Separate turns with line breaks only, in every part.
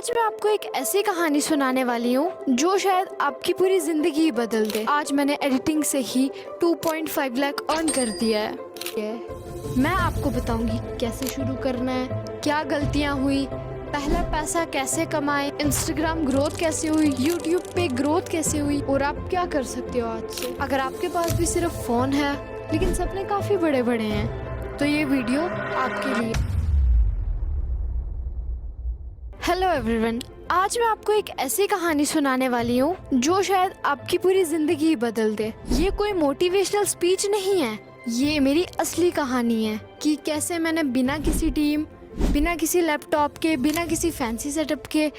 आज मैं आपको एक ऐसी कहानी सुनाने वाली हूँ जो शायद आपकी पूरी जिंदगी ही बदल दे। आज मैंने एडिटिंग से ही 2.5 लाख अर्न कर दिया है। मैं आपको बताऊंगी कैसे शुरू करना है, क्या गलतियाँ हुई, पहला पैसा कैसे कमाए, इंस्टाग्राम ग्रोथ कैसे हुई, यूट्यूब पे ग्रोथ कैसे हुई और आप क्या कर सकते हो आज से। अगर आपके पास भी सिर्फ फोन है लेकिन सपने काफी बड़े बड़े हैं तो ये वीडियो आपके लिए। हेलो एवरीवन, आज मैं आपको एक ऐसी कहानी सुनाने वाली हूँ जो शायद आपकी पूरी जिंदगी ही बदल दे। ये कोई मोटिवेशनल स्पीच नहीं है, ये मेरी असली कहानी है कि कैसे मैंने बिना किसी टीम, बिना किसी लैपटॉप के, बिना किसी फैंसी सेटअप के,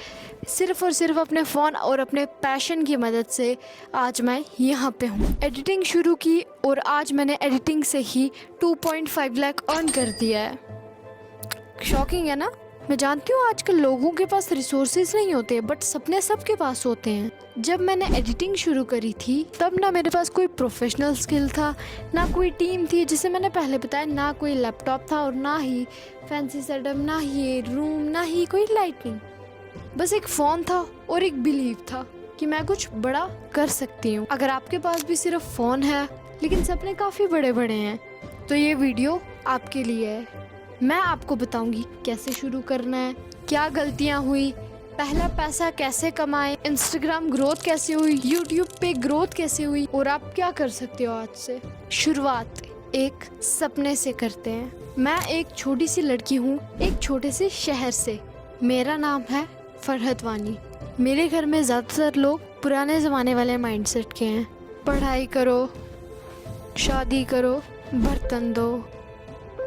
सिर्फ और सिर्फ अपने फ़ोन और अपने पैशन की मदद से आज मैं यहाँ पे हूँ। एडिटिंग शुरू की और आज मैंने एडिटिंग से ही 2.5 लाख अर्न कर दिया है। शॉकिंग है ना? मैं जानती हूँ आजकल लोगों के पास रिसोर्सेज नहीं होते बट सपने सबके पास होते हैं। जब मैंने एडिटिंग शुरू करी थी तब ना मेरे पास कोई प्रोफेशनल स्किल था, ना कोई टीम थी, जिसे मैंने पहले बताया, ना कोई लैपटॉप था और ना ही फैंसी सेटअप, ना ही रूम, ना ही कोई लाइटिंग। बस एक फ़ोन था और एक बिलीव था कि मैं कुछ बड़ा कर सकती हूँ। अगर आपके पास भी सिर्फ फ़ोन है लेकिन सपने काफ़ी बड़े बड़े हैं तो ये वीडियो आपके लिए है। मैं आपको बताऊंगी कैसे शुरू करना है, क्या गलतियां हुई, पहला पैसा कैसे कमाए, इंस्टाग्राम ग्रोथ कैसे हुई, यूट्यूब पे ग्रोथ कैसे हुई और आप क्या कर सकते हो आज से। शुरुआत एक सपने से करते हैं। मैं एक छोटी सी लड़की हूँ, एक छोटे से शहर से। मेरा नाम है फरहत वानी। मेरे घर में ज़्यादातर लोग पुराने ज़माने वाले माइंडसेट के हैं। पढ़ाई करो, शादी करो, बर्तन दो।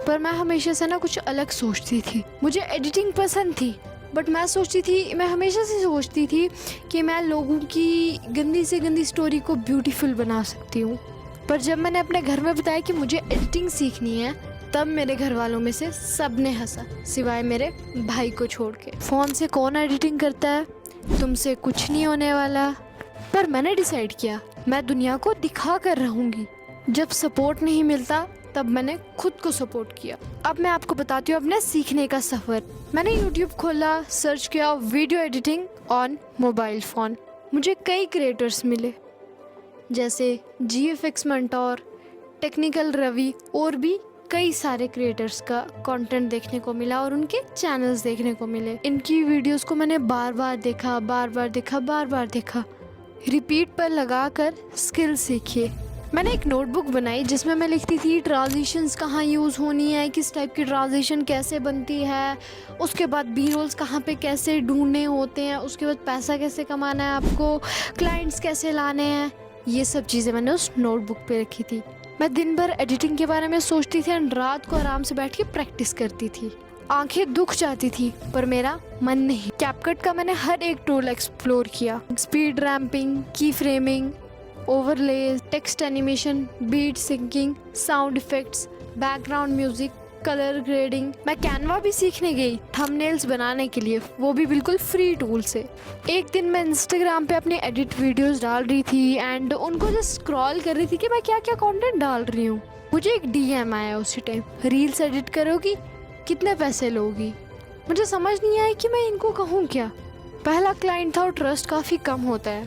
पर मैं हमेशा से ना कुछ अलग सोचती थी। मुझे एडिटिंग पसंद थी बट मैं हमेशा से सोचती थी कि मैं लोगों की गंदी से गंदी स्टोरी को ब्यूटीफुल बना सकती हूँ। पर जब मैंने अपने घर में बताया कि मुझे एडिटिंग सीखनी है तब मेरे घर वालों में से सब ने हंसा, सिवाय मेरे भाई को छोड़ के। फ़ोन से कौन एडिटिंग करता है, तुमसे कुछ नहीं होने वाला। पर मैंने डिसाइड किया मैं दुनिया को दिखा कर रहूँगी। जब सपोर्ट नहीं मिलता तब मैंने खुद को सपोर्ट किया। अब मैं आपको बताती हूँ अपने सीखने का सफ़र। मैंने यूट्यूब खोला, सर्च किया video editing on mobile phone. मुझे कई क्रिएटर्स मिले जैसे GFX मंटोर, टेक्निकल रवि और भी कई सारे क्रिएटर्स का कंटेंट देखने को मिला और उनके चैनल्स देखने को मिले। इनकी वीडियोस को मैंने बार बार देखा, रिपीट पर लगाकर स्किल सीखी। मैंने एक नोटबुक बनाई जिसमें मैं लिखती थी ट्रांजिशंस कहाँ यूज़ होनी है, किस टाइप की ट्रांजिशन कैसे बनती है, उसके बाद बी रोल्स कहाँ पे कैसे ढूंढने होते हैं, उसके बाद पैसा कैसे कमाना है आपको, क्लाइंट्स कैसे लाने हैं। ये सब चीज़ें मैंने उस नोटबुक पे रखी थी। मैं दिन भर एडिटिंग के बारे में सोचती थी और रात को आराम से बैठ के प्रैक्टिस करती थी। आंखें दुख जाती थी पर मेरा मन नहीं। कैपकट का मैंने हर एक टूल एक्सप्लोर किया। Speed ramping, keyframing, overlays, text animation, beat syncing, sound effects, background music, colour grading. मैं कैनवा भी सीखने गई थंबनेल्स बनाने के लिए, वो भी बिल्कुल फ्री टूल से। एक दिन मैं इंस्टाग्राम पे अपने एडिट वीडियोस डाल रही थी एंड उनको जस्ट स्क्रॉल कर रही थी कि मैं क्या क्या कंटेंट डाल रही हूँ। मुझे एक DM आया उसी टाइम, रील्स एडिट करोगी, कितने पैसे लोगी। मुझे समझ नहीं आया कि मैं इनको कहूँ क्या। पहला क्लाइंट था और ट्रस्ट काफ़ी कम होता है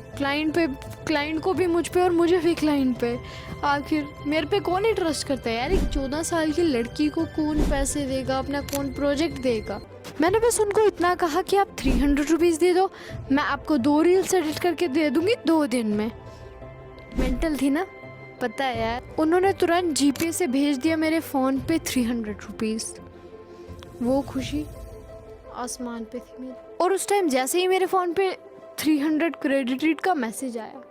क्लाइंट को भी मुझ पे और मुझे भी क्लाइंट पे। आखिर मेरे पे कौन ही ट्रस्ट करता है यार। एक 14 साल की लड़की को कौन पैसे देगा, अपना कौन प्रोजेक्ट देगा। मैंने बस उनको इतना कहा कि आप 300 रुपीज़ दे दो, मैं आपको 2 रील्स एडिट करके दे दूँगी 2 दिन में। मेंटल थी ना, पता है यार। उन्होंने तुरंत GPay से भेज दिया मेरे फ़ोन पे 300 रुपीज़। वो खुशी आसमान पे थी मेरी। और उस टाइम जैसे ही मेरे फ़ोन पे 300 क्रेडिटेड का मैसेज आया,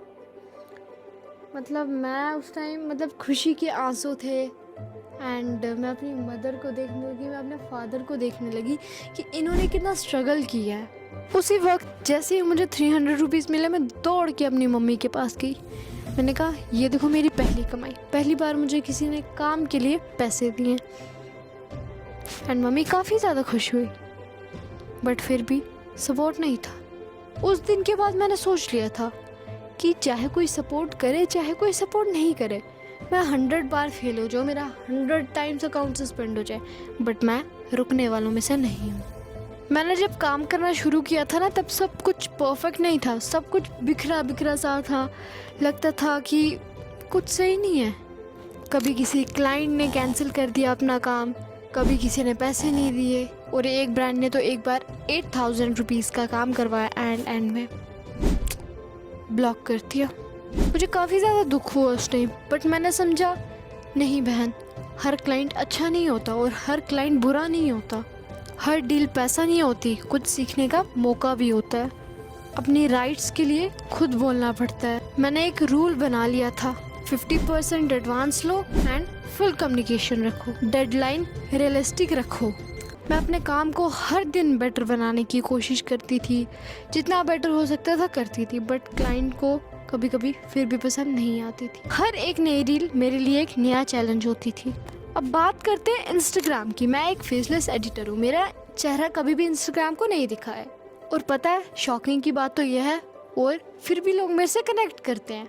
मतलब मैं उस टाइम खुशी के आंसू थे। एंड मैं अपनी मदर को देखने लगी, मैं अपने फादर को देखने लगी कि इन्होंने कितना स्ट्रगल किया है। उसी वक्त जैसे ही मुझे 300 रुपीज़ मिले मैं दौड़ के अपनी मम्मी के पास गई। मैंने कहा ये देखो मेरी पहली कमाई, पहली बार मुझे किसी ने काम के लिए पैसे दिए। एंड मम्मी काफ़ी ज़्यादा खुश हुई बट फिर भी सपोर्ट नहीं था। उस दिन के बाद मैंने सोच लिया था कि चाहे कोई सपोर्ट करे चाहे कोई सपोर्ट नहीं करे, मैं 100 बार फेल हो जाऊँ, मेरा 100 टाइम्स अकाउंट सस्पेंड हो जाए, बट मैं रुकने वालों में से नहीं हूँ। मैंने जब काम करना शुरू किया था ना, तब सब कुछ परफेक्ट नहीं था, सब कुछ बिखरा बिखरा सा था। लगता था कि कुछ सही नहीं है। कभी किसी क्लाइंट ने कैंसिल कर दिया अपना काम, कभी किसी ने पैसे नहीं दिए, और एक ब्रांड ने तो एक बार 8,000 रुपीज़ का काम करवाया एंड में ब्लॉक कर दिया। मुझे काफ़ी ज़्यादा दुख हुआ उस टाइम, बट मैंने समझा नहीं बहन, हर क्लाइंट अच्छा नहीं होता और हर क्लाइंट बुरा नहीं होता। हर डील पैसा नहीं होती, कुछ सीखने का मौका भी होता है। अपनी राइट्स के लिए खुद बोलना पड़ता है। मैंने एक रूल बना लिया था, 50% advance low and full communication रखो, डेडलाइन रियलिस्टिक रखो। मैं अपने काम को हर दिन बेटर बनाने की कोशिश करती थी, जितना बेटर हो सकता था करती थी, बट क्लाइंट को कभी कभी फिर भी पसंद नहीं आती थी। हर एक नई डील मेरे लिए एक नया चैलेंज होती थी। अब बात करते हैं इंस्टाग्राम की। मैं एक फेसलेस एडिटर हूँ, मेरा चेहरा कभी भी इंस्टाग्राम को नहीं दिखा है। और पता है शॉकिंग की बात तो यह है, और फिर भी लोग मेरे से कनेक्ट करते हैं।